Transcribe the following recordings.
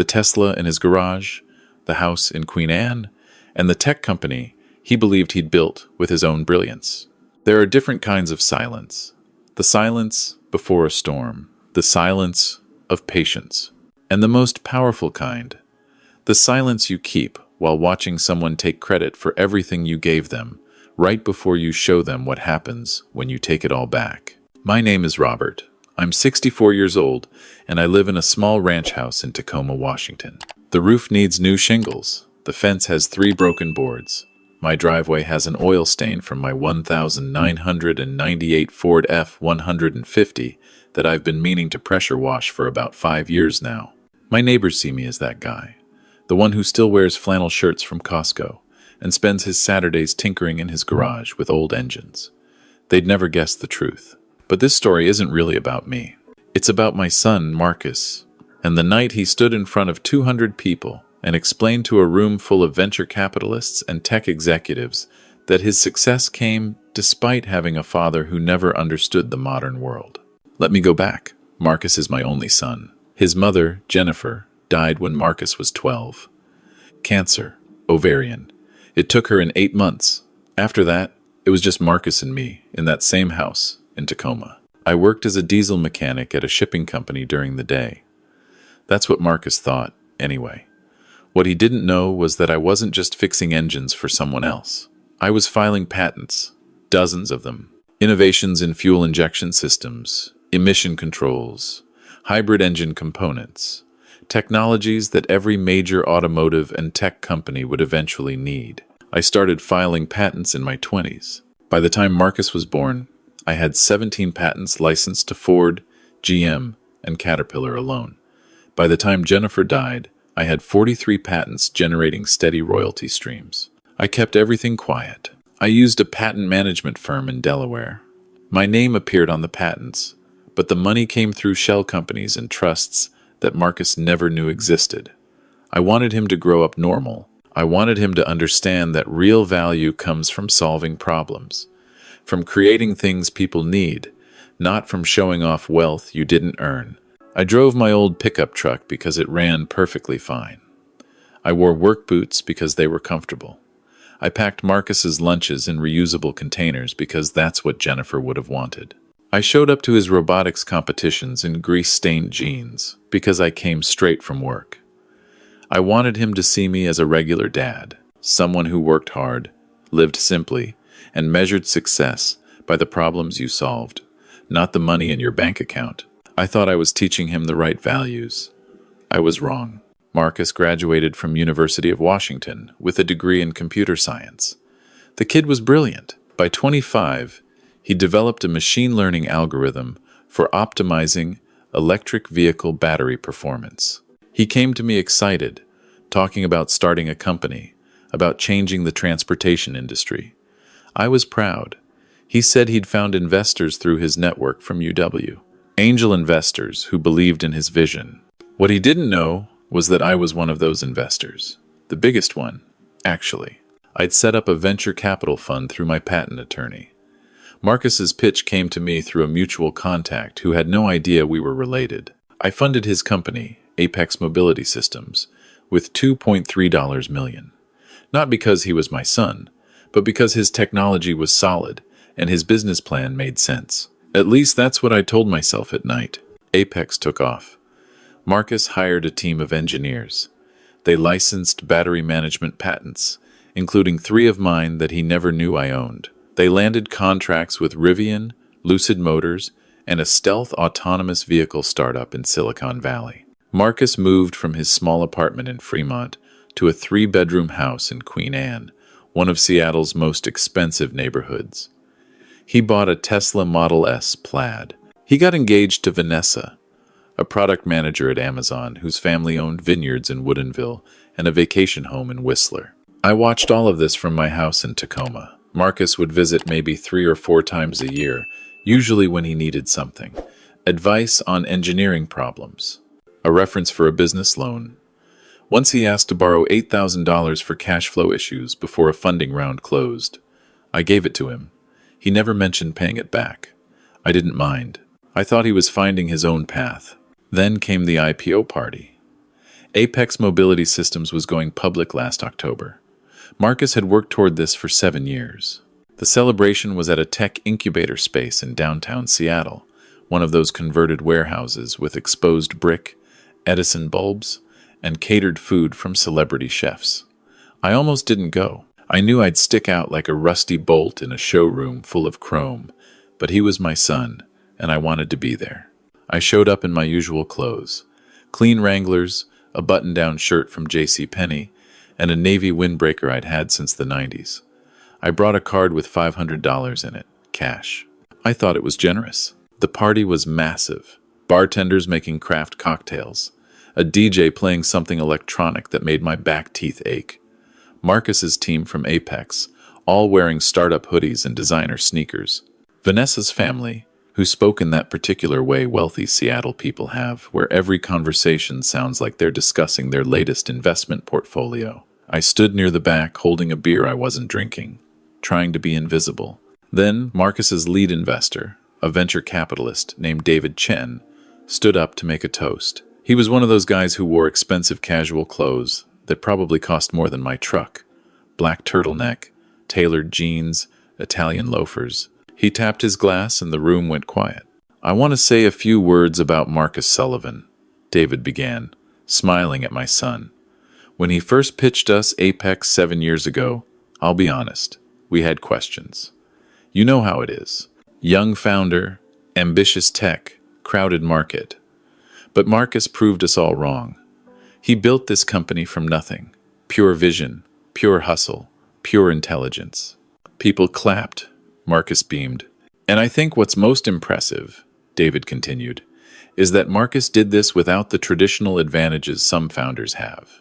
The Tesla in his garage, the house in Queen Anne, and the tech company he believed he'd built with his own brilliance. There are different kinds of silence. The silence before a storm, the silence of patience, and the most powerful kind, the silence you keep while watching someone take credit for everything you gave them, right before you show them what happens when you take it all back. My name is Robert. I'm 64 years old, and I live in a small ranch house in Tacoma, Washington. The roof needs new shingles. The fence has 3 broken boards. My driveway has an oil stain from my 1998 Ford F-150 that I've been meaning to pressure wash for about 5 years now. My neighbors see me as that guy, the one who still wears flannel shirts from Costco and spends his Saturdays tinkering in his garage with old engines. They'd never guess the truth. But this story isn't really about me. It's about my son, Marcus, and the night he stood in front of 200 people and explained to a room full of venture capitalists and tech executives that his success came despite having a father who never understood the modern world. Let me go back. Marcus is my only son. His mother, Jennifer, died when Marcus was 12. Cancer, ovarian. It took her in 8 months. After that, it was just Marcus and me in that same house in Tacoma. I worked as a diesel mechanic at a shipping company during the day. That's what Marcus thought, anyway. What he didn't know was that I wasn't just fixing engines for someone else. I was filing patents, dozens of them. Innovations in fuel injection systems, emission controls, hybrid engine components, technologies that every major automotive and tech company would eventually need. I started filing patents in my 20s. By the time Marcus was born, I had 17 patents licensed to Ford, GM, and Caterpillar alone. By the time Jennifer died, I had 43 patents generating steady royalty streams. I kept everything quiet. I used a patent management firm in Delaware. My name appeared on the patents, but the money came through shell companies and trusts that Marcus never knew existed. I wanted him to grow up normal. I wanted him to understand that real value comes from solving problems, from creating things people need, not from showing off wealth you didn't earn. I drove my old pickup truck because it ran perfectly fine. I wore work boots because they were comfortable. I packed Marcus's lunches in reusable containers because that's what Jennifer would have wanted. I showed up to his robotics competitions in grease-stained jeans because I came straight from work. I wanted him to see me as a regular dad, someone who worked hard, lived simply, and measured success by the problems you solved, not the money in your bank account. I thought I was teaching him the right values. I was wrong. Marcus graduated from University of Washington with a degree in computer science. The kid was brilliant. By 25, he developed a machine learning algorithm for optimizing electric vehicle battery performance. He came to me excited, talking about starting a company, about changing the transportation industry. I was proud. He said he'd found investors through his network from UW, angel investors who believed in his vision. What he didn't know was that I was one of those investors, the biggest one, actually. I'd set up a venture capital fund through my patent attorney. Marcus's pitch came to me through a mutual contact who had no idea we were related. I funded his company, Apex Mobility Systems, with $2.3 million. Not because he was my son, but because his technology was solid and his business plan made sense. At least that's what I told myself at night. Apex took off. Marcus hired a team of engineers. They licensed battery management patents, including 3 of mine that he never knew I owned. They landed contracts with Rivian, Lucid Motors, and a stealth autonomous vehicle startup in Silicon Valley. Marcus moved from his small apartment in Fremont to a 3-bedroom house in Queen Anne, one of Seattle's most expensive neighborhoods. He bought a Tesla Model S Plaid. He got engaged to Vanessa, a product manager at Amazon whose family owned vineyards in Woodinville and a vacation home in Whistler. I watched all of this from my house in Tacoma. Marcus would visit maybe 3 or 4 times a year, usually when he needed something. Advice on engineering problems. A reference for a business loan. Once he asked to borrow $8,000 for cash flow issues before a funding round closed. I gave it to him. He never mentioned paying it back. I didn't mind. I thought he was finding his own path. Then came the IPO party. Apex Mobility Systems was going public last October. Marcus had worked toward this for 7 years. The celebration was at a tech incubator space in downtown Seattle, one of those converted warehouses with exposed brick, Edison bulbs, and catered food from celebrity chefs. I almost didn't go. I knew I'd stick out like a rusty bolt in a showroom full of chrome, but he was my son, and I wanted to be there. I showed up in my usual clothes: clean Wranglers, a button-down shirt from JCPenney, and a navy windbreaker I'd had since the 90s. I brought a card with $500 in it, cash. I thought it was generous. The party was massive. Bartenders making craft cocktails. A DJ playing something electronic that made my back teeth ache. Marcus's team from Apex, all wearing startup hoodies and designer sneakers. Vanessa's family, who spoke in that particular way wealthy Seattle people have, where every conversation sounds like they're discussing their latest investment portfolio. I stood near the back holding a beer I wasn't drinking, trying to be invisible. Then Marcus's lead investor, a venture capitalist named David Chen, stood up to make a toast. He was one of those guys who wore expensive casual clothes that probably cost more than my truck. Black turtleneck, tailored jeans, Italian loafers. He tapped his glass and the room went quiet. "I want to say a few words about Marcus Sullivan," David began, smiling at my son. "When he first pitched us Apex 7 years ago, I'll be honest, we had questions. You know how it is. Young founder, ambitious tech, crowded market. But Marcus proved us all wrong. He built this company from nothing. Pure vision, pure hustle, pure intelligence." People clapped. Marcus beamed. "And I think what's most impressive," David continued, "is that Marcus did this without the traditional advantages some founders have.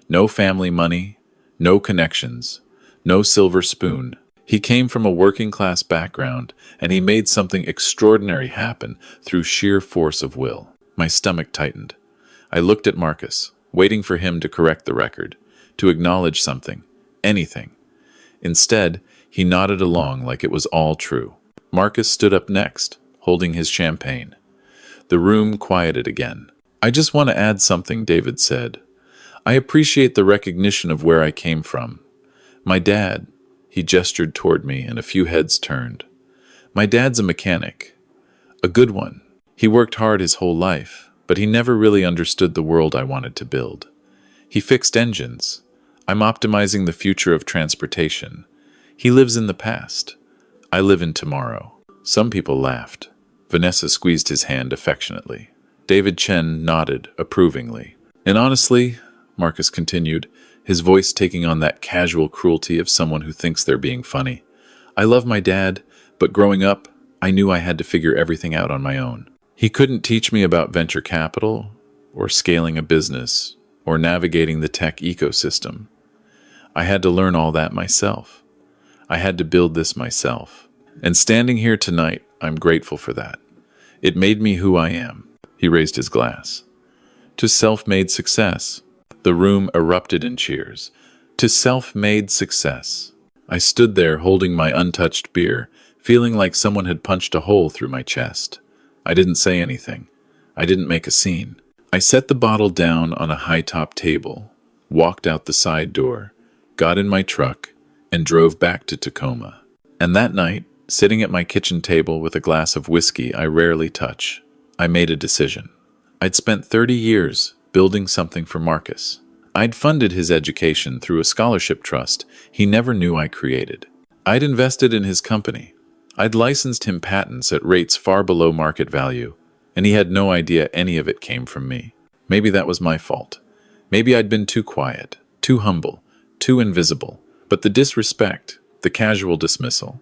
No family money, no connections, no silver spoon. He came from a working-class background, and he made something extraordinary happen through sheer force of will." My stomach tightened. I looked at Marcus, waiting for him to correct the record, to acknowledge something, anything. Instead, he nodded along like it was all true. Marcus stood up next, holding his champagne. The room quieted again. "I just want to add something," David said. "I appreciate the recognition of where I came from. My dad," he gestured toward me and a few heads turned. "My dad's a mechanic. A good one. He worked hard his whole life, but he never really understood the world I wanted to build. He fixed engines. I'm optimizing the future of transportation. He lives in the past. I live in tomorrow." Some people laughed. Vanessa squeezed his hand affectionately. David Chen nodded approvingly. "And honestly," Marcus continued, his voice taking on that casual cruelty of someone who thinks they're being funny, "I love my dad, but growing up, I knew I had to figure everything out on my own. He couldn't teach me about venture capital, or scaling a business, or navigating the tech ecosystem. I had to learn all that myself. I had to build this myself. And standing here tonight, I'm grateful for that. It made me who I am." He raised his glass. "To self-made success." The room erupted in cheers. "To self-made success." I stood there holding my untouched beer, feeling like someone had punched a hole through my chest. I didn't say anything. I didn't make a scene. I set the bottle down on a high-top table, walked out the side door, got in my truck, and drove back to Tacoma. And that night, sitting at my kitchen table with a glass of whiskey I rarely touch, I made a decision. I'd spent 30 years building something for Marcus. I'd funded his education through a scholarship trust he never knew I created. I'd invested in his company. I'd licensed him patents at rates far below market value, and he had no idea any of it came from me. Maybe that was my fault. Maybe I'd been too quiet, too humble, too invisible. But the disrespect, the casual dismissal,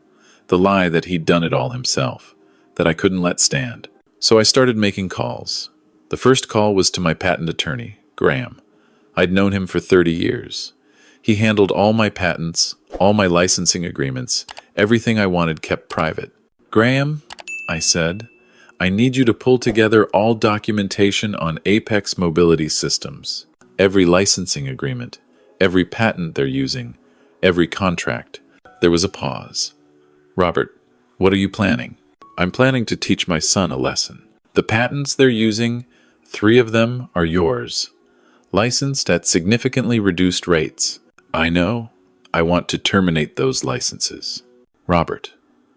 the lie that he'd done it all himself, that I couldn't let stand. So I started making calls. The first call was to my patent attorney, Graham. I'd known him for 30 years. He handled all my patents, all my licensing agreements, everything I wanted kept private. "Graham," I said, "I need you to pull together all documentation on Apex Mobility Systems. Every licensing agreement, every patent they're using, every contract." There was a pause. "Robert, what are you planning?" "I'm planning to teach my son a lesson. The patents they're using, 3 of them are yours. licensed at significantly reduced rates. I know. I want to terminate those licenses. Robert.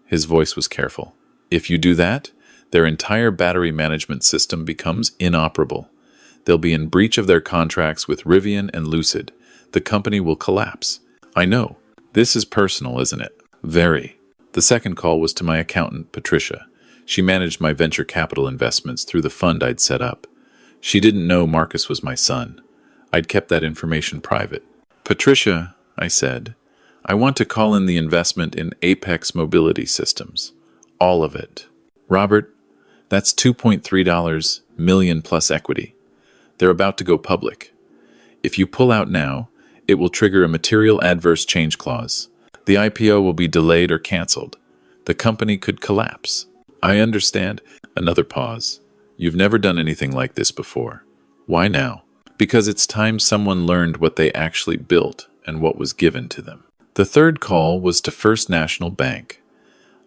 His voice was careful. If you do that, their entire battery management system becomes inoperable. They'll be in breach of their contracts with Rivian and Lucid. The company will collapse. I know. This is personal, isn't it? Very. The second call was to my accountant, Patricia. She managed my venture capital investments through the fund I'd set up. She didn't know Marcus was my son. I'd kept that information private. Patricia, I said, I want to call in the investment in Apex Mobility Systems. All of it. Robert, that's $2.3 million plus equity. They're about to go public. If you pull out now, it will trigger a material adverse change clause. The IPO will be delayed or canceled. The company could collapse. I understand. Another pause. You've never done anything like this before. Why now? Because it's time someone learned what they actually built and what was given to them. The third call was to First National Bank.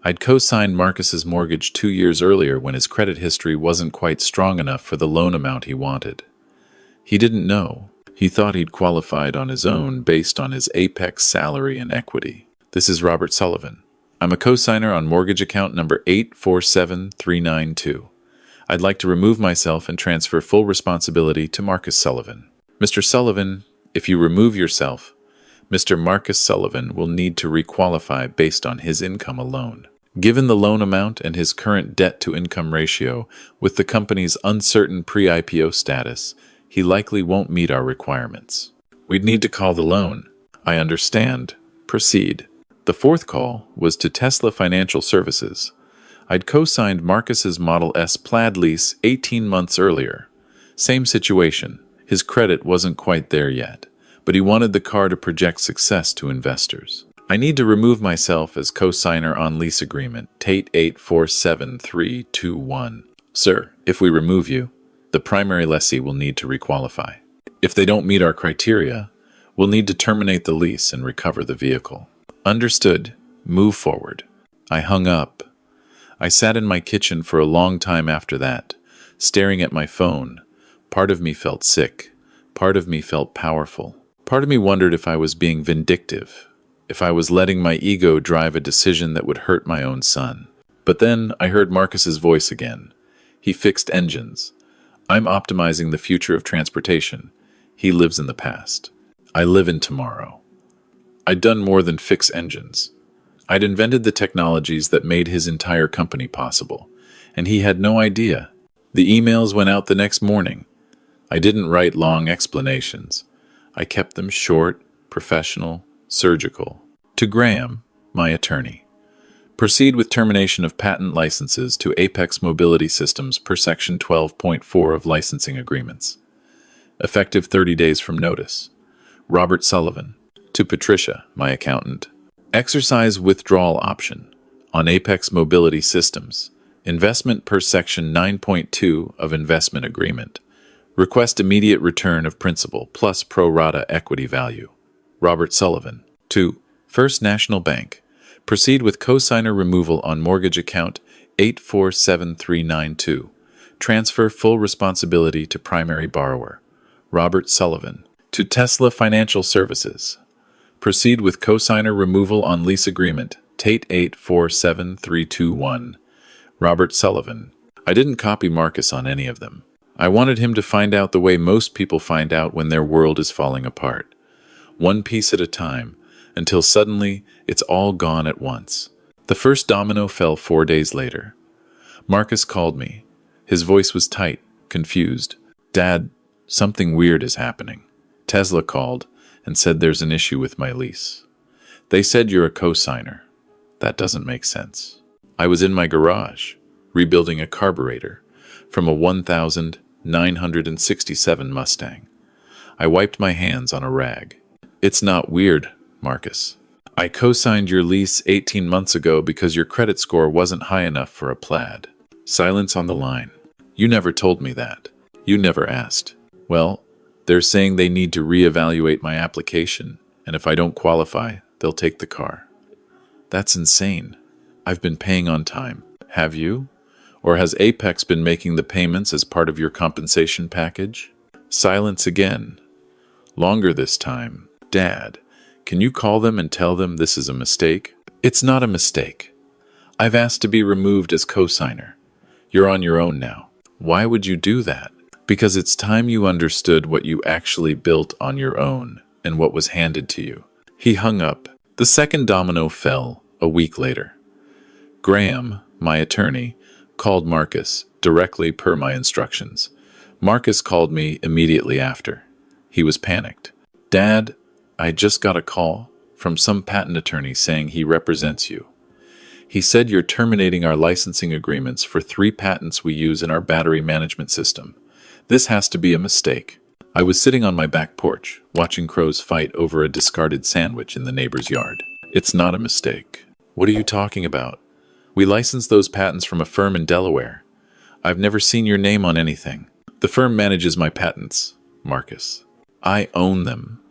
I'd co-signed Marcus's mortgage 2 years earlier when his credit history wasn't quite strong enough for the loan amount he wanted. He didn't know. He thought he'd qualified on his own based on his Apex salary and equity. This is Robert Sullivan. I'm a co-signer on mortgage account number 847392. I'd like to remove myself and transfer full responsibility to Marcus Sullivan. Mr. Sullivan, if you remove yourself, Mr. Marcus Sullivan will need to requalify based on his income alone. Given the loan amount and his current debt-to-income ratio, with the company's uncertain pre-IPO status, he likely won't meet our requirements. We'd need to call the loan. I understand. Proceed. The fourth call was to Tesla Financial Services. I'd co-signed Marcus's Model S Plaid lease 18 months earlier. Same situation. His credit wasn't quite there yet, but he wanted the car to project success to investors. I need to remove myself as co-signer on lease agreement Tate 847321. Sir, if we remove you, the primary lessee will need to requalify. If they don't meet our criteria, we'll need to terminate the lease and recover the vehicle. Understood. Move forward. I hung up. I sat in my kitchen for a long time after that, staring at my phone. Part of me felt sick. Part of me felt powerful. Part of me wondered if I was being vindictive, if I was letting my ego drive a decision that would hurt my own son. But then I heard Marcus's voice again. He fixed engines. I'm optimizing the future of transportation. He lives in the past. I live in tomorrow. I'd done more than fix engines. I'd invented the technologies that made his entire company possible, and he had no idea. The emails went out the next morning. I didn't write long explanations. I kept them short, professional, surgical. To Graham, my attorney. Proceed with termination of patent licenses to Apex Mobility Systems per Section 12.4 of licensing agreements. Effective 30 days from notice. Robert Sullivan. To Patricia, my accountant. Exercise withdrawal option on Apex Mobility Systems. Investment per Section 9.2 of Investment Agreement. Request immediate return of principal plus pro rata equity value. Robert Sullivan. To First National Bank. Proceed with cosigner removal on mortgage account 847392. Transfer full responsibility to primary borrower. Robert Sullivan. To Tesla Financial Services. Proceed with cosigner removal on lease agreement Tate 847321. Robert Sullivan. I didn't copy Marcus on any of them. I wanted him to find out the way most people find out when their world is falling apart. One piece at a time, until suddenly it's all gone at once. The first domino fell 4 days later. Marcus called me. His voice was tight, confused. Dad, something weird is happening. Tesla called and said there's an issue with my lease. They said you're a co-signer. That doesn't make sense. I was in my garage, rebuilding a carburetor from a 1967 Mustang. I wiped my hands on a rag. It's not weird, Marcus. I co-signed your lease 18 months ago because your credit score wasn't high enough for a Plaid. Silence on the line. You never told me that. You never asked. Well, they're saying they need to reevaluate my application, and if I don't qualify, they'll take the car. That's insane. I've been paying on time. Have you? Or has Apex been making the payments as part of your compensation package? Silence again. Longer this time. Dad, can you call them and tell them this is a mistake? It's not a mistake. I've asked to be removed as co-signer. You're on your own now. Why would you do that? Because it's time you understood what you actually built on your own and what was handed to you. He hung up. The second domino fell a week later. Graham, my attorney, called Marcus directly per my instructions. Marcus called me immediately after. He was panicked. Dad, I just got a call from some patent attorney saying he represents you. He said you're terminating our licensing agreements for 3 patents we use in our battery management system. This has to be a mistake. I was sitting on my back porch, watching crows fight over a discarded sandwich in the neighbor's yard. It's not a mistake. What are you talking about? We licensed those patents from a firm in Delaware. I've never seen your name on anything. The firm manages my patents, Marcus. I own them.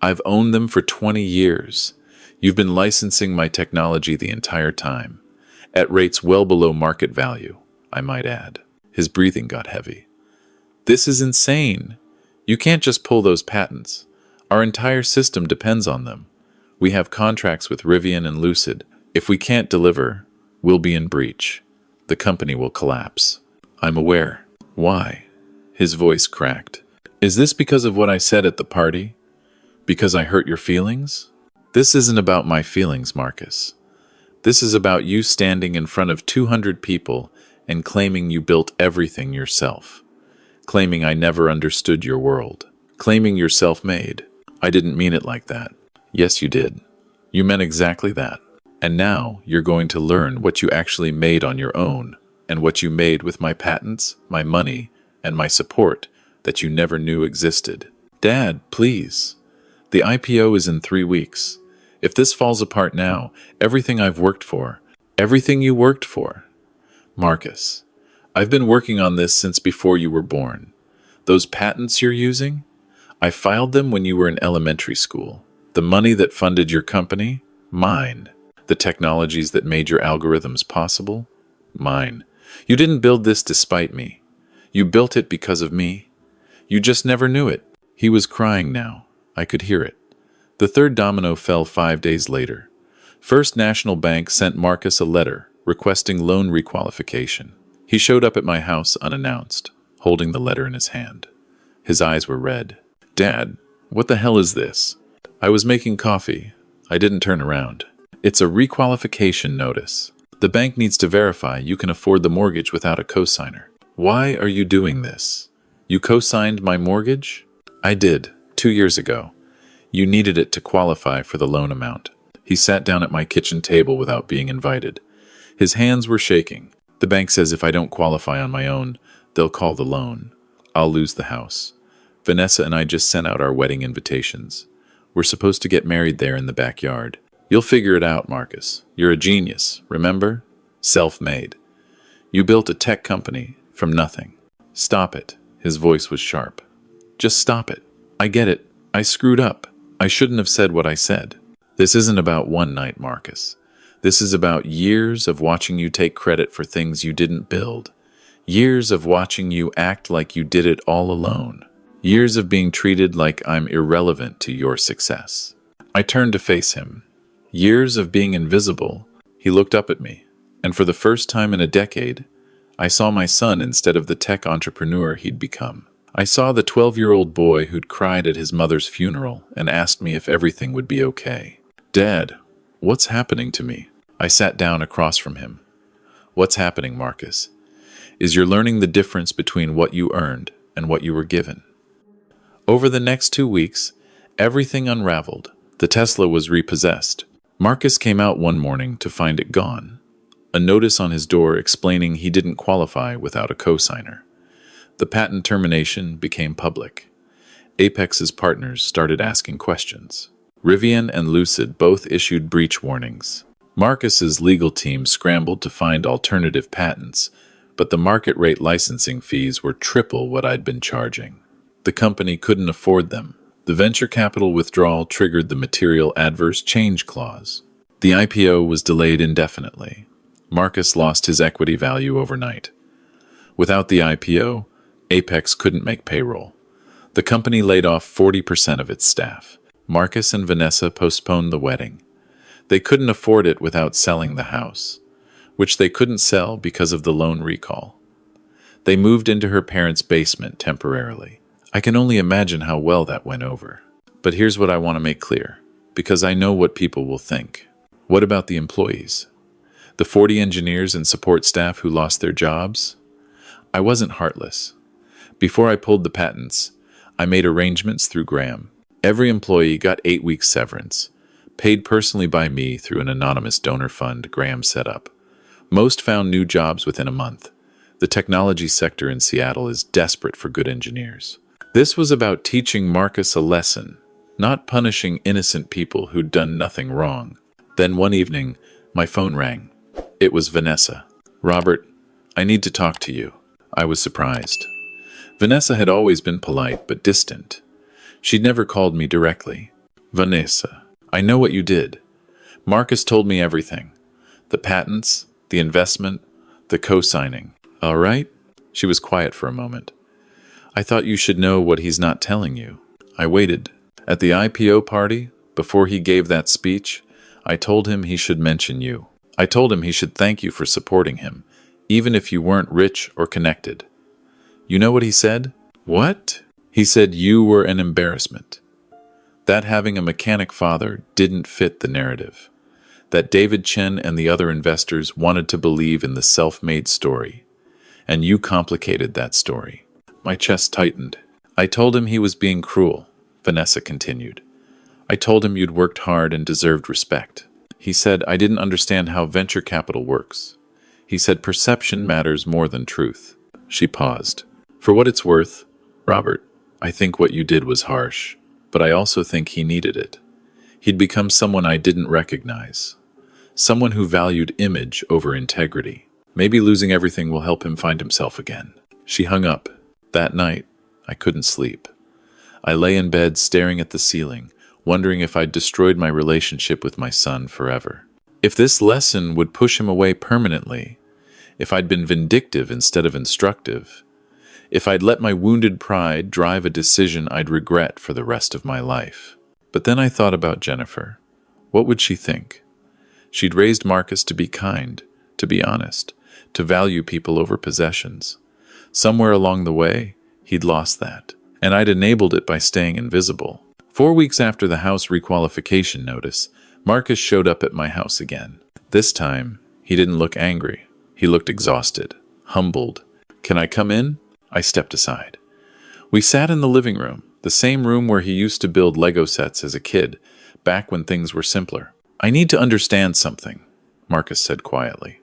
I've owned them for 20 years. You've been licensing my technology the entire time, at rates well below market value, I might add. His breathing got heavy. This is insane. You can't just pull those patents. Our entire system depends on them. We have contracts with Rivian and Lucid. If we can't deliver, we'll be in breach. The company will collapse. I'm aware. Why? His voice cracked. Is this because of what I said at the party? Because I hurt your feelings? This isn't about my feelings, Marcus. This is about you standing in front of 200 people and claiming you built everything yourself. Claiming I never understood your world. Claiming you're self-made. I didn't mean it like that. Yes, you did. You meant exactly that. And now you're going to learn what you actually made on your own, and what you made with my patents, my money, and my support that you never knew existed. Dad, please. The IPO is in 3 weeks. If this falls apart now, everything I've worked for, everything you worked for. Marcus, I've been working on this since before you were born. Those patents you're using, I filed them when you were in elementary school. The money that funded your company, mine. The technologies that made your algorithms possible, mine. You didn't build this despite me. You built it because of me. You just never knew it. He was crying now. I could hear it. The third domino fell 5 days later. First National Bank sent Marcus a letter requesting loan requalification. He showed up at my house unannounced, holding the letter in his hand. His eyes were red. Dad, what the hell is this? I was making coffee. I didn't turn around. It's a requalification notice. The bank needs to verify you can afford the mortgage without a cosigner. Why are you doing this? You co-signed my mortgage? I did, 2 years ago. You needed it to qualify for the loan amount. He sat down at my kitchen table without being invited. His hands were shaking. The bank says if I don't qualify on my own, they'll call the loan. I'll lose the house. Vanessa and I just sent out our wedding invitations. We're supposed to get married there in the backyard. You'll figure it out, Marcus. You're a genius, remember? Self-made. You built a tech company from nothing. Stop it. His voice was sharp. Just stop it. I get it. I screwed up. I shouldn't have said what I said. This isn't about one night, Marcus. This is about years of watching you take credit for things you didn't build. Years of watching you act like you did it all alone. Years of being treated like I'm irrelevant to your success. I turned to face him. Years of being invisible. He looked up at me, and for the first time in a decade, I saw my son instead of the tech entrepreneur he'd become. I saw the 12-year-old boy who'd cried at his mother's funeral and asked me if everything would be okay. Dad, what's happening to me? I sat down across from him. What's happening, Marcus, is you're learning the difference between what you earned and what you were given. Over the next 2 weeks, everything unraveled. The Tesla was repossessed. Marcus came out one morning to find it gone. A notice on his door explaining he didn't qualify without a cosigner. The patent termination became public. Apex's partners started asking questions. Rivian and Lucid both issued breach warnings. Marcus's legal team scrambled to find alternative patents, but the market rate licensing fees were triple what I'd been charging. The company couldn't afford them. The venture capital withdrawal triggered the material adverse change clause. The IPO was delayed indefinitely. Marcus lost his equity value overnight. Without the IPO, Apex couldn't make payroll. The company laid off 40% of its staff. Marcus and Vanessa postponed the wedding. They couldn't afford it without selling the house, which they couldn't sell because of the loan recall. They moved into her parents' basement temporarily. I can only imagine how well that went over. But here's what I want to make clear, because I know what people will think. What about the employees? The 40 engineers and support staff who lost their jobs? I wasn't heartless. Before I pulled the patents, I made arrangements through Graham. Every employee got 8 weeks severance, paid personally by me through an anonymous donor fund Graham set up. Most found new jobs within a month. The technology sector in Seattle is desperate for good engineers. This was about teaching Marcus a lesson, not punishing innocent people who'd done nothing wrong. Then one evening, my phone rang. It was Vanessa. "Robert, I need to talk to you." I was surprised. Vanessa had always been polite but distant. She'd never called me directly. "Vanessa, I know what you did. Marcus told me everything. The patents, the investment, the co-signing. All right?" She was quiet for a moment. "I thought you should know what he's not telling you." I waited. At the IPO party, before he gave that speech, I told him he should mention you. I told him he should thank you for supporting him, even if you weren't rich or connected. You know what he said? What? He said you were an embarrassment. That having a mechanic father didn't fit the narrative. That David Chen and the other investors wanted to believe in the self-made story. And you complicated that story. My chest tightened. I told him he was being cruel, Vanessa continued. I told him you'd worked hard and deserved respect. He said I didn't understand how venture capital works. He said perception matters more than truth. She paused. For what it's worth, Robert, I think what you did was harsh, but I also think he needed it. He'd become someone I didn't recognize. Someone who valued image over integrity. Maybe losing everything will help him find himself again. She hung up. That night, I couldn't sleep. I lay in bed staring at the ceiling, wondering if I'd destroyed my relationship with my son forever. If this lesson would push him away permanently, if I'd been vindictive instead of instructive, if I'd let my wounded pride drive a decision I'd regret for the rest of my life. But then I thought about Jennifer. What would she think? She'd raised Marcus to be kind, to be honest, to value people over possessions. Somewhere along the way, he'd lost that, and I'd enabled it by staying invisible. 4 weeks after the house requalification notice, Marcus showed up at my house again. This time, he didn't look angry. He looked exhausted, humbled. "Can I come in?" I stepped aside. We sat in the living room, the same room where he used to build Lego sets as a kid, back when things were simpler. "I need to understand something," Marcus said quietly.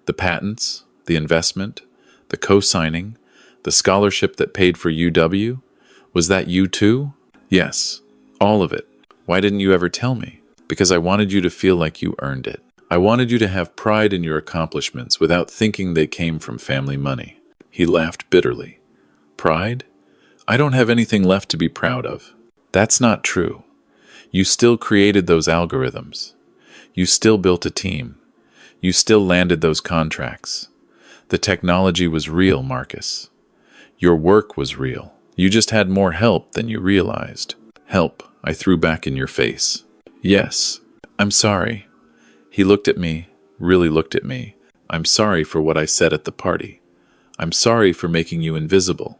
"The patents, the investment, the co-signing, the scholarship that paid for UW, was that you too?" "Yes, all of it. Why didn't you ever tell me?" "Because I wanted you to feel like you earned it. I wanted you to have pride in your accomplishments without thinking they came from family money." He laughed bitterly. "Pride? I don't have anything left to be proud of." "That's not true. You still created those algorithms. You still built a team. You still landed those contracts. The technology was real, Marcus. Your work was real. You just had more help than you realized." "Help," I threw back in your face. "Yes. I'm sorry." He looked at me, really looked at me. "I'm sorry for what I said at the party. I'm sorry for making you invisible.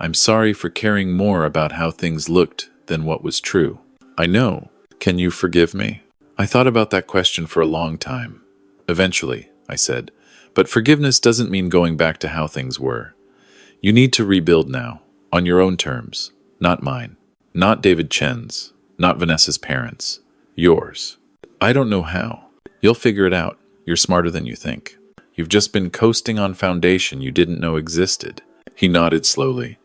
I'm sorry for caring more about how things looked than what was true. I know. Can you forgive me?" I thought about that question for a long time. "Eventually," I said, "but forgiveness doesn't mean going back to how things were. You need to rebuild now, on your own terms, not mine. Not David Chen's, not Vanessa's parents. Yours. I don't know how. You'll figure it out. You're smarter than you think. You've just been coasting on foundation you didn't know existed." He nodded slowly.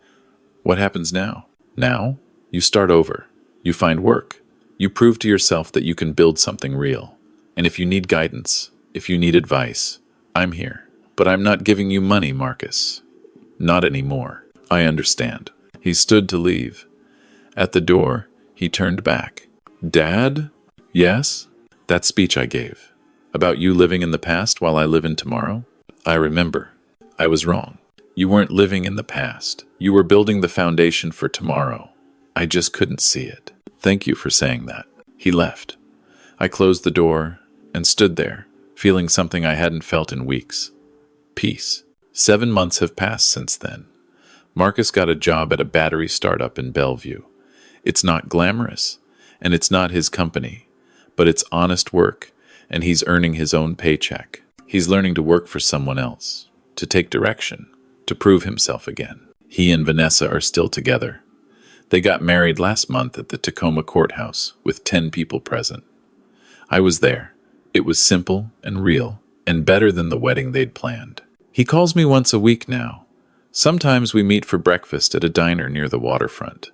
"What happens now?" "Now? You start over. You find work. You prove to yourself that you can build something real. And if you need guidance, if you need advice, I'm here. But I'm not giving you money, Marcus. Not anymore." "I understand." He stood to leave. At the door, he turned back. "Dad?" "Yes?" "That speech I gave. About you living in the past while I live in tomorrow? I remember. I was wrong. You weren't living in the past. You were building the foundation for tomorrow. I just couldn't see it. Thank you for saying that. He left. I closed the door and stood there, feeling something I hadn't felt in weeks. Peace. 7 months have passed since then. Marcus got a job at a battery startup in Bellevue. It's not glamorous, and it's not his company, but it's honest work, and he's earning his own paycheck. He's learning to work for someone else, to take direction, to prove himself again. He and Vanessa are still together. They got married last month at the Tacoma courthouse with 10 people present. I was there. It was simple and real, and better than the wedding they'd planned. He calls me once a week now. Sometimes we meet for breakfast at a diner near the waterfront.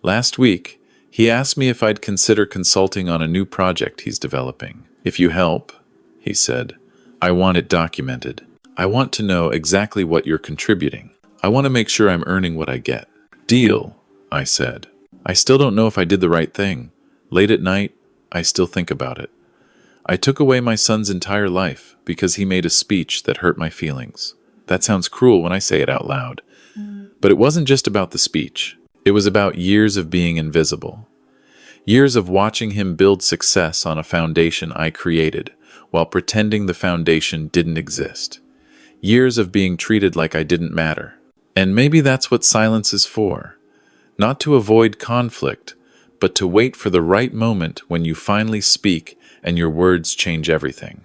Last week, he asked me if I'd consider consulting on a new project he's developing. If you help, he said, I want it documented. I want to know exactly what you're contributing. I want to make sure I'm earning what I get. Deal, I said. I still don't know if I did the right thing. Late at night, I still think about it. I took away my son's entire life because he made a speech that hurt my feelings. That sounds cruel when I say it out loud. But it wasn't just about the speech. It was about years of being invisible. Years of watching him build success on a foundation I created while pretending the foundation didn't exist. Years of being treated like I didn't matter. And maybe that's what silence is for. Not to avoid conflict, but to wait for the right moment when you finally speak and your words change everything.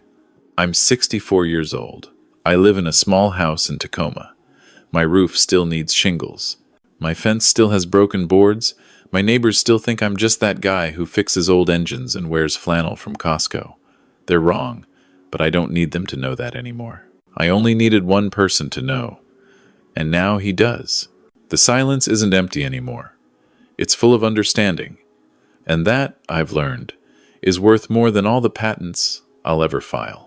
I'm 64 years old. I live in a small house in Tacoma. My roof still needs shingles. My fence still has broken boards. My neighbors still think I'm just that guy who fixes old engines and wears flannel from Costco. They're wrong, but I don't need them to know that anymore. I only needed one person to know. And now he does. The silence isn't empty anymore. It's full of understanding. And that, I've learned, is worth more than all the patents I'll ever file.